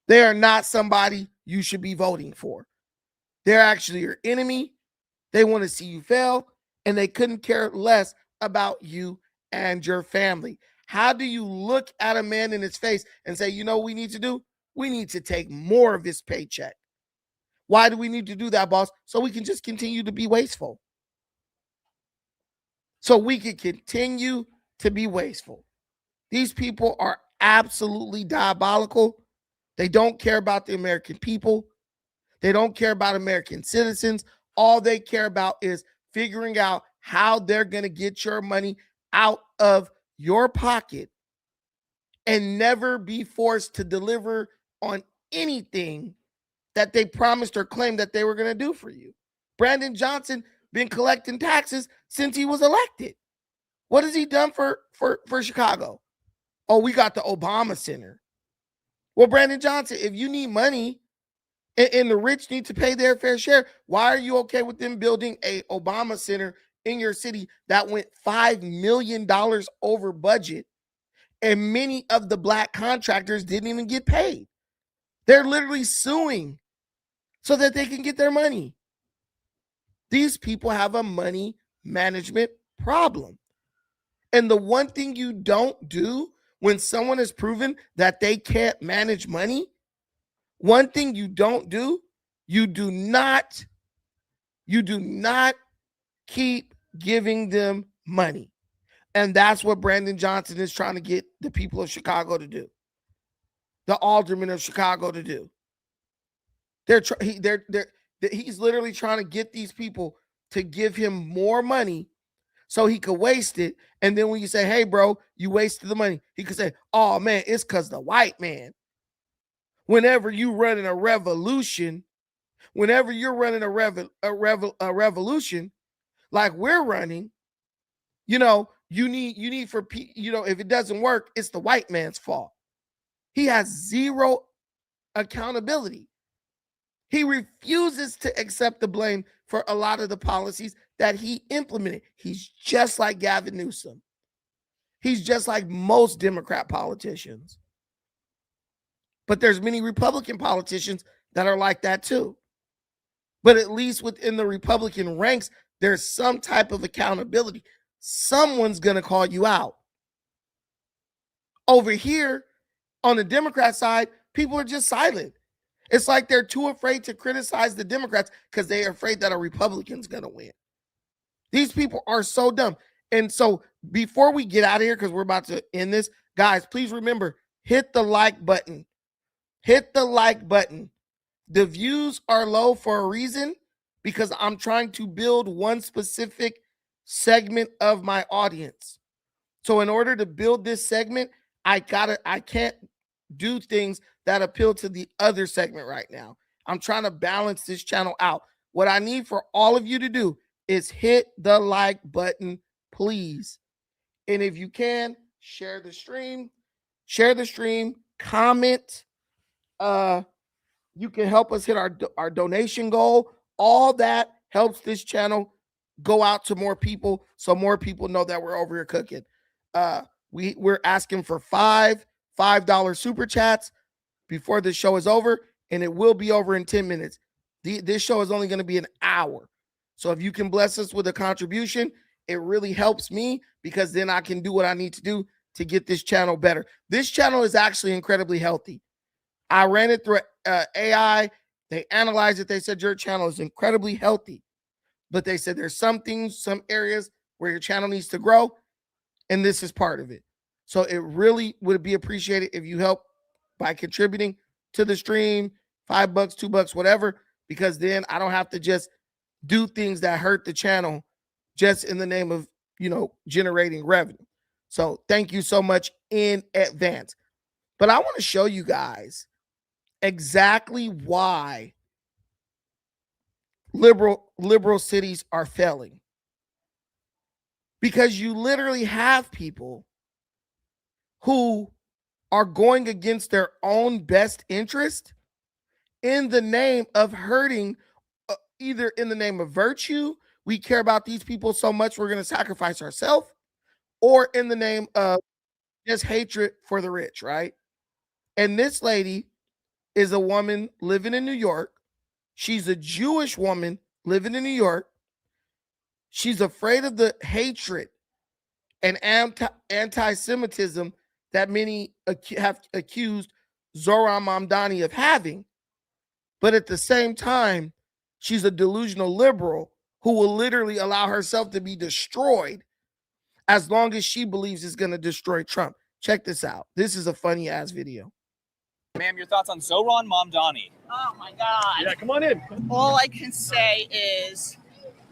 they are not somebody you should be voting for. They're actually your enemy. They want to see you fail, and they couldn't care less about you and your family. How do you look at a man in his face and say, you know what we need to do? We need to take more of his paycheck. Why do we need to do that, boss? So we can just continue to be wasteful. So we can continue to be wasteful. These people are absolutely diabolical. They don't care about the American people. They don't care about American citizens. All they care about is figuring out how they're going to get your money out of your pocket and never be forced to deliver on anything that they promised or claimed that they were going to do for you. Brandon Johnson been collecting taxes since he was elected. What has he done for Chicago? Oh, we got the Obama Center. Well, Brandon Johnson, if you need money and the rich need to pay their fair share, why are you okay with them building a Obama Center in your city that went $5 million over budget and many of the Black contractors didn't even get paid? They're literally suing so that they can get their money. These people have a money management problem. And the one thing you don't do when someone has proven that they can't manage money, one thing you don't do, you do not keep giving them money. And that's what Brandon Johnson is trying to get the people of Chicago to do. The aldermen of Chicago to do. He's literally trying to get these people to give him more money so he could waste it. And then when you say, hey, bro, you wasted the money, he could say, oh, man, it's because the white man. Whenever you running a revolution, whenever you're running a revolution like we're running, you need for, if it doesn't work, it's the white man's fault. He has zero accountability. He refuses to accept the blame for a lot of the policies that he implemented. He's just like Gavin Newsom. He's just like most Democrat politicians. But there's many Republican politicians that are like that too. But at least within the Republican ranks, there's some type of accountability. Someone's going to call you out. Over here on the Democrat side, people are just silent. It's like they're too afraid to criticize the Democrats because they're afraid that a Republican's going to win. These people are so dumb. And so before we get out of here, because we're about to end this, guys, please remember, hit the like button. Hit the like button. The views are low for a reason because I'm trying to build one specific segment of my audience. So in order to build this segment, I can't do things that appeal to the other segment right now. I'm trying to balance this channel out. What I need for all of you to do is hit the like button, please. And if you can, share the stream, comment. You can help us hit our donation goal. All that helps this channel go out to more people so more people know that we're over here cooking. We're asking for $5 super chats before the show is over, and it will be over in 10 minutes. This show is only going to be an hour. So if you can bless us with a contribution, it really helps me because then I can do what I need to do to get this channel better. This channel is actually incredibly healthy. I ran it through AI. They analyzed it. They said your channel is incredibly healthy. But they said there's some things, some areas where your channel needs to grow, and this is part of it. So it really would be appreciated if you help by contributing to the stream, $5, $2, whatever, because then I don't have to just do things that hurt the channel just in the name of, generating revenue. So thank you so much in advance. But I want to show you guys exactly why liberal cities are failing. Because you literally have people who are going against their own best interest in the name of hurting, either in the name of virtue, we care about these people so much we're going to sacrifice ourselves, or in the name of just hatred for the rich, right? And this lady is a woman living in New York. She's a Jewish woman living in New York. She's afraid of the hatred and anti-Semitism that many have accused Zohran Mamdani of having. But at the same time, she's a delusional liberal who will literally allow herself to be destroyed as long as she believes it's going to destroy Trump. Check this out. This is a funny ass video. Ma'am, your thoughts on Zohran Mamdani? Oh my God. Yeah, come on in. All I can say is,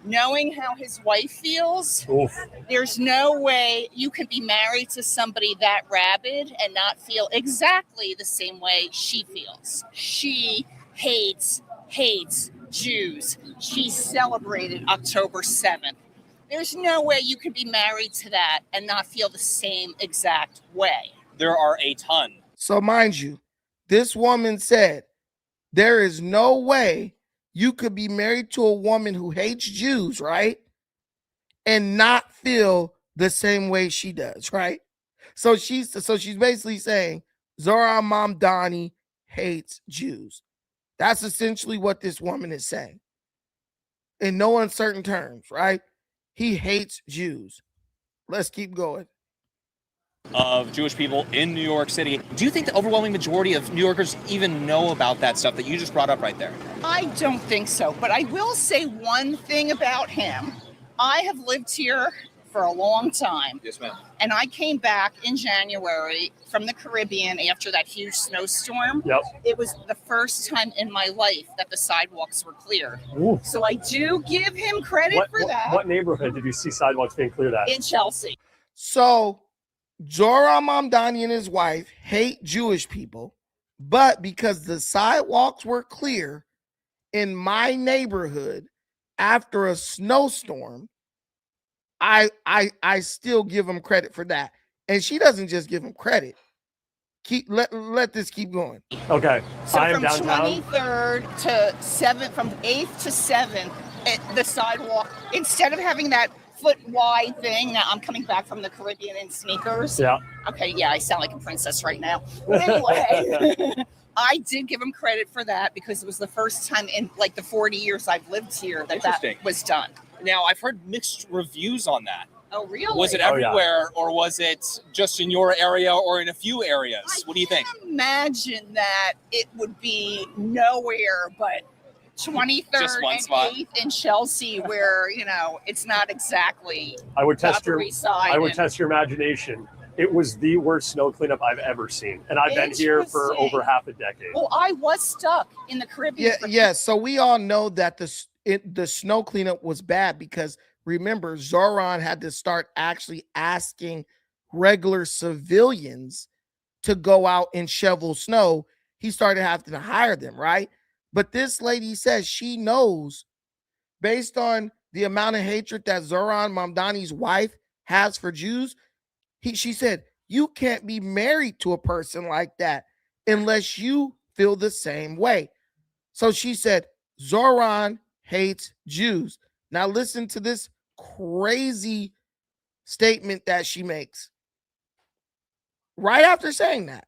knowing how his wife feels, there's no way you can be married to somebody that rabid and not feel exactly the same way she feels. She hates Jews. She celebrated October 7th. There's no way you can be married to that and not feel the same exact way. There are a ton. So mind you, this woman said, there is no way you could be married to a woman who hates Jews, right? And not feel the same way she does, right? So she's basically saying Zohran Mamdani hates Jews. That's essentially what this woman is saying. In no uncertain terms, right? he hates Jews. Let's keep going. Of Jewish people in New York City. Do you think the overwhelming majority of New Yorkers even know about that stuff that you just brought up right there? I don't think so, but I will say one thing about him. I have lived here for a long time. Yes, ma'am. And I came back in January from the Caribbean after that huge snowstorm. Yep. It was the first time in my life that the sidewalks were cleared. Ooh. So I do give him credit for that. What neighborhood did you see sidewalks being cleared at? In Chelsea. So Zohran Mamdani and his wife hate Jewish people, but because the sidewalks were clear in my neighborhood after a snowstorm, I still give him credit for that. And she doesn't just give him credit. Let this keep going. Okay. So I am from downtown. 23rd to 7th, from 8th to 7th, the sidewalk, instead of having that foot wide thing. Now I'm coming back from the Caribbean in sneakers. Yeah. Okay, yeah, I sound like a princess right now. Anyway, I did give him credit for that because it was the first time in like the 40 years I've lived here that was done. Now, I've heard mixed reviews on that. Oh, really? Was it everywhere, or was it just in your area or in a few areas? What do you think? Imagine that it would be nowhere but 23rd Just one and spot. 8th in Chelsea, where it's not exactly. I would test Upper your East Side I would and- test your imagination. It was the worst snow cleanup I've ever seen, and I've been here for Interesting. over half a decade. Well, I was stuck in the Caribbean. Yeah. So we all know that the snow cleanup was bad because remember, Zohran had to start actually asking regular civilians to go out and shovel snow. He started having to hire them, right? But this lady says she knows, based on the amount of hatred that Zohran Mamdani's wife has for Jews, she said, you can't be married to a person like that unless you feel the same way. So she said, Zohran hates Jews. Now listen to this crazy statement that she makes right after saying that.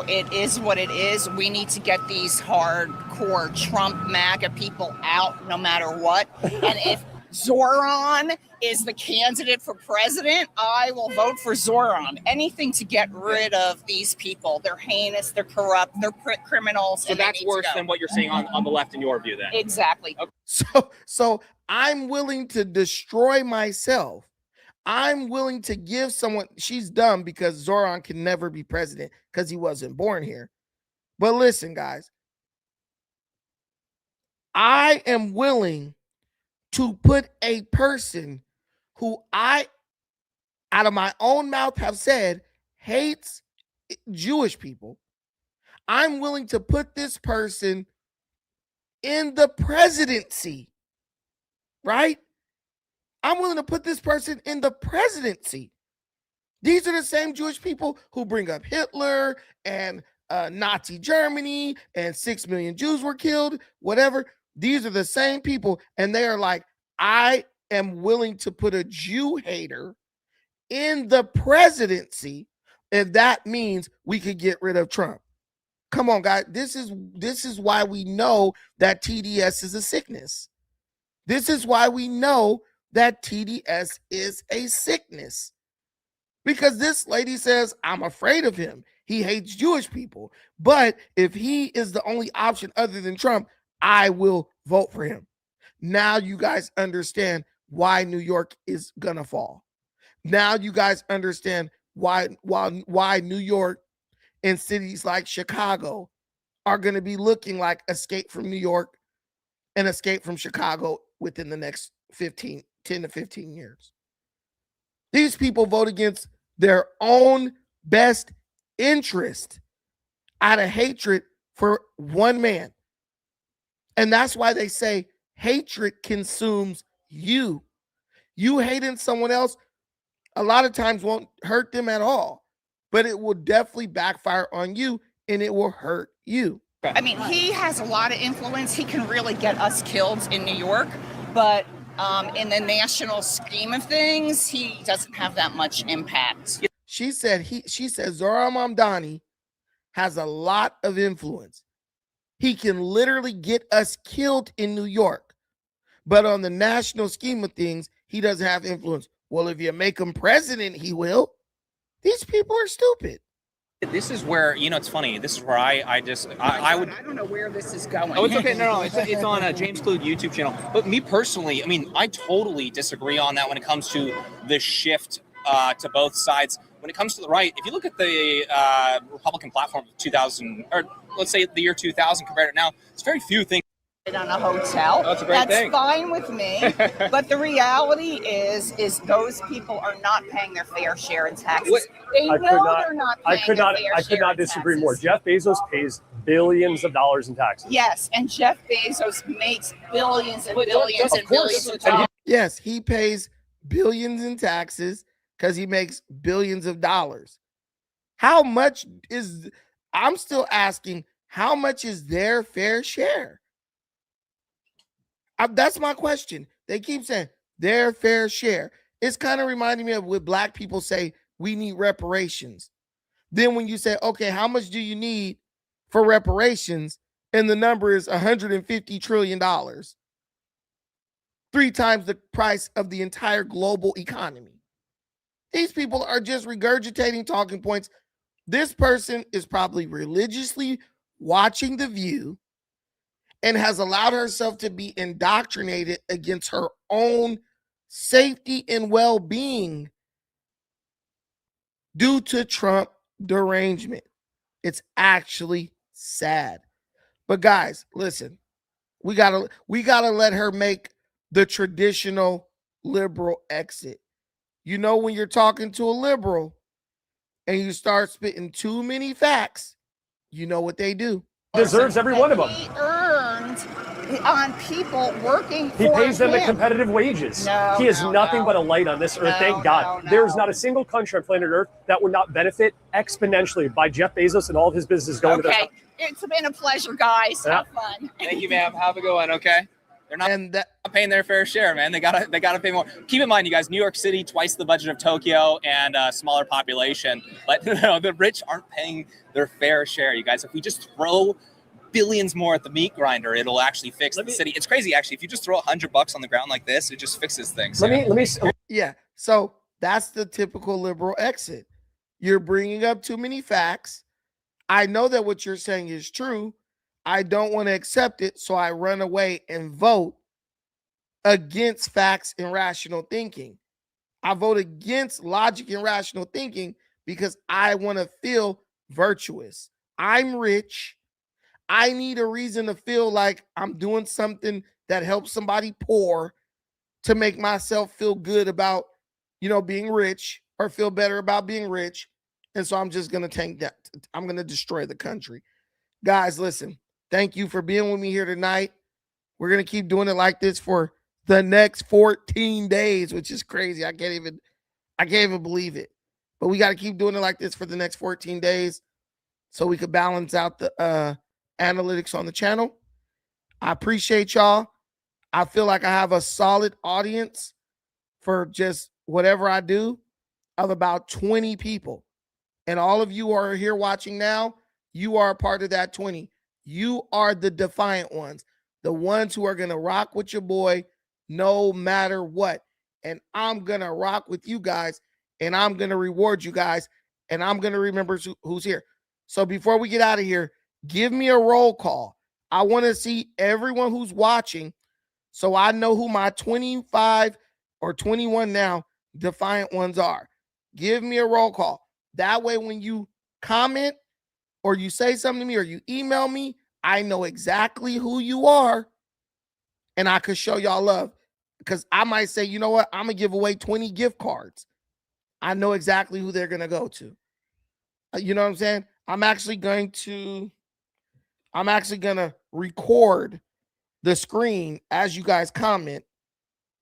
It is what it is. We need to get these hardcore Trump MAGA people out no matter what. And if Zohran is the candidate for president, I will vote for Zohran. Anything to get rid of these people. They're heinous, they're corrupt, they're criminals. So that's worse than what you're saying on the left in your view then? Exactly. Okay. So I'm willing to destroy myself. I'm willing to give someone, she's dumb because Zohran can never be president because he wasn't born here. But listen, guys, I am willing to put a person who I, out of my own mouth, have said hates Jewish people. I'm willing to put this person in the presidency, right? I'm willing to put this person in the presidency. These are the same Jewish people who bring up Hitler and Nazi Germany and 6 million Jews were killed, whatever. These are the same people. And they are like, I am willing to put a Jew hater in the presidency if that means we could get rid of Trump. Come on, guys. This is why we know that TDS is a sickness. This is why we know that TDS is a sickness. Because this lady says, I'm afraid of him. He hates Jewish people. But if he is the only option other than Trump, I will vote for him. Now you guys understand why New York is gonna fall. Now you guys understand why New York and cities like Chicago are gonna be looking like Escape from New York and Escape from Chicago within the next 10 to 15 years. These people vote against their own best interest out of hatred for one man. And that's why they say hatred consumes you. You hating someone else a lot of times won't hurt them at all, but it will definitely backfire on you and it will hurt you. I mean, he has a lot of influence. He can really get us killed in New York, but in the national scheme of things, he doesn't have that much impact. She said Zohran Mamdani has a lot of influence. He can literally get us killed in New York, But on the national scheme of things, he doesn't have influence. Well, if you make him president, he will. These people are stupid. This is where, you know, it's funny. This is where I would. I don't know where this is going. Oh, it's okay. No, it's on a James Clued YouTube channel. But me personally, I mean, I totally disagree on that when it comes to the shift to both sides. When it comes to the right, if you look at the Republican platform of 2000, or let's say the year 2000 compared to now, it's very few things. On a hotel. Oh, that's a great thing. Fine with me. But the reality is those people are not paying their fair share in taxes. They know they're not paying their fair share. I could not disagree more. Jeff Bezos pays billions of dollars in taxes. Yes, and Jeff Bezos makes billions and billions and billions of dollars. Yes, he pays billions in taxes because he makes billions of dollars. How much is, I'm still asking, how much is their fair share? That's my question. They keep saying their fair share. It's kind of reminding me of what black people say, we need reparations. Then when you say, okay, how much do you need for reparations? And the number is $150 trillion. 3 times the price of the entire global economy. These people are just regurgitating talking points. This person is probably religiously watching The View and has allowed herself to be indoctrinated against her own safety and well-being due to Trump derangement. It's actually sad. But guys, listen, we gotta let her make the traditional liberal exit. You know, when you're talking to a liberal and you start spitting too many facts, you know what they do. Deserves every one of them. He earned on people working for He pays them him. at competitive wages. No, he is no, nothing no. but a light on this earth. No, Thank God. no, There is no. not a single country on planet Earth that would not benefit exponentially by Jeff Bezos and all of his business going to Okay, it's been a pleasure, guys. Have fun. Thank you, ma'am. Have a good one. Okay. They're not paying their fair share, man. They gotta pay more. Keep in mind, you guys, New York City, twice the budget of Tokyo, and a smaller population. But the rich aren't paying their fair share, you guys. If we just throw billions more at the meat grinder, it'll actually fix the city. It's crazy, actually. If you just throw $100 on the ground like this, it just fixes things. Yeah. So that's the typical liberal exit. You're bringing up too many facts. I know that what you're saying is true. I don't want to accept it, so I run away and vote against facts and rational thinking. I vote against logic and rational thinking because I want to feel virtuous. I'm rich. I need a reason to feel like I'm doing something that helps somebody poor to make myself feel good about, you know, being rich, or feel better about being rich. And so I'm just going to tank that. I'm going to destroy the country. Guys, listen, thank you for being with me here tonight. We're going to keep doing it like this for the next 14 days, which is crazy. I can't even believe it. But we got to keep doing it like this for the next 14 days so we could balance out the analytics on the channel. I appreciate y'all. I feel like I have a solid audience for just whatever I do of about 20 people. And all of you are here watching now. You are a part of that 20. You are the defiant ones, the ones who are going to rock with your boy no matter what. And I'm going to rock with you guys, and I'm going to reward you guys, and I'm going to remember who's here. So before we get out of here, give me a roll call. I want to see everyone who's watching so I know who my 25 or 21 now defiant ones are. Give me a roll call. That way, when you comment or you say something to me or you email me, I know exactly who you are, and I could show y'all love. Because I might say, you know what? I'm going to give away 20 gift cards. I know exactly who they're going to go to. You know what I'm saying? I'm actually going to record the screen as you guys comment.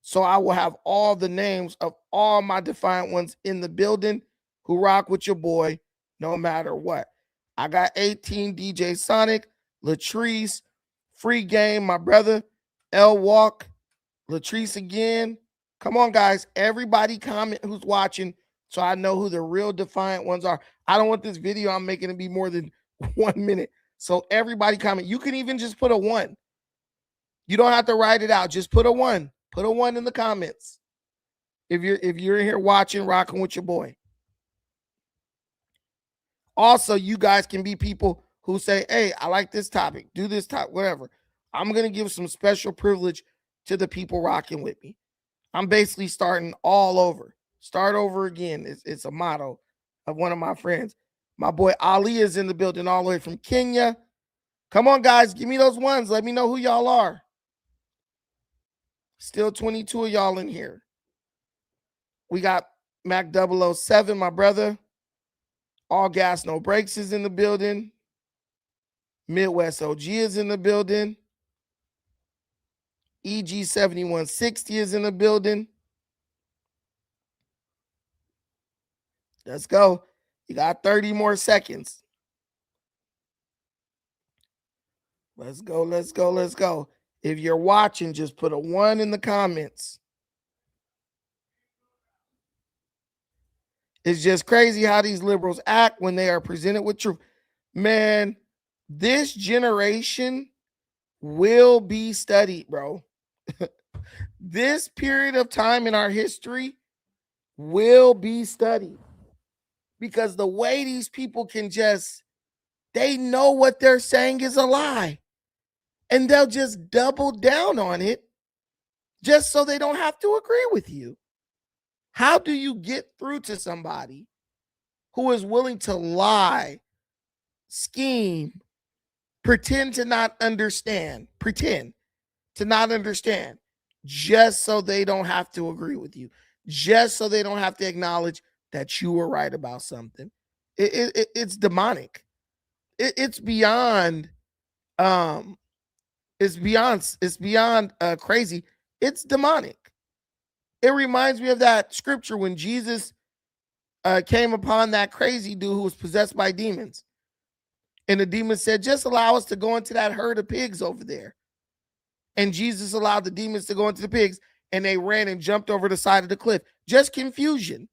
So I will have all the names of all my defiant ones in the building who rock with your boy no matter what. I got 18 DJ Sonic, Latrice, Free Game, my brother, L Walk, Latrice again. Come on, guys. Everybody comment who's watching so I know who the real defiant ones are. I don't want this video I'm making to be more than 1 minute. So everybody comment. You can even just put a 1. You don't have to write it out. Just put a 1. Put a 1 in the comments. If you're in here watching, rocking with your boy. Also, you guys can be people who say, hey, I like this topic. Do this topic, whatever. I'm going to give some special privilege to the people rocking with me. I'm basically starting all over. Start over again. It's a motto of one of my friends. My boy Ali is in the building all the way from Kenya. Come on, guys. Give me those 1s. Let me know who y'all are. Still 22 of y'all in here. We got Mac 007, my brother. All Gas, No Brakes is in the building. Midwest OG is in the building. EG 7160 is in the building. Let's go. You got 30 more seconds. Let's go, let's go, let's go. If you're watching, just put a 1 in the comments. It's just crazy how these liberals act when they are presented with truth. Man, this generation will be studied, bro. This period of time in our history will be studied. Because the way these people can they know what they're saying is a lie. And they'll just double down on it just so they don't have to agree with you. How do you get through to somebody who is willing to lie, scheme, pretend to not understand, just so they don't have to agree with you, just so they don't have to acknowledge that you were right about something? It's demonic. It's beyond crazy. It's demonic. It reminds me of that scripture when Jesus came upon that crazy dude who was possessed by demons. And the demon said, just allow us to go into that herd of pigs over there. And Jesus allowed the demons to go into the pigs, and they ran and jumped over the side of the cliff. Just confusion.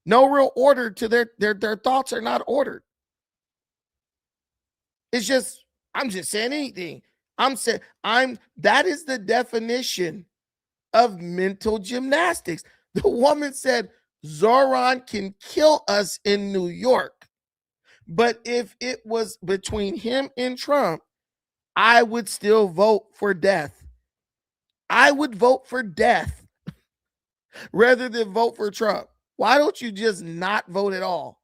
No real order to their thoughts are not ordered. It's just, I'm just saying anything. That is the definition of mental gymnastics. The woman said, Zoran can kill us in New York. But if it was between him and Trump, I would still vote for death. I would vote for death rather than vote for Trump. Why don't you just not vote at all?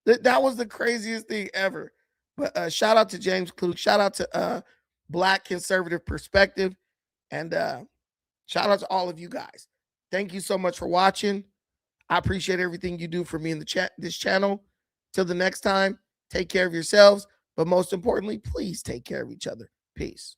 That was the craziest thing ever. But shout out to James Klug. Shout out to Black Conservative Perspective. And shout out to all of you guys. Thank you so much for watching. I appreciate everything you do for me in the chat, this channel. Till the next time, take care of yourselves. But most importantly, please take care of each other. Peace.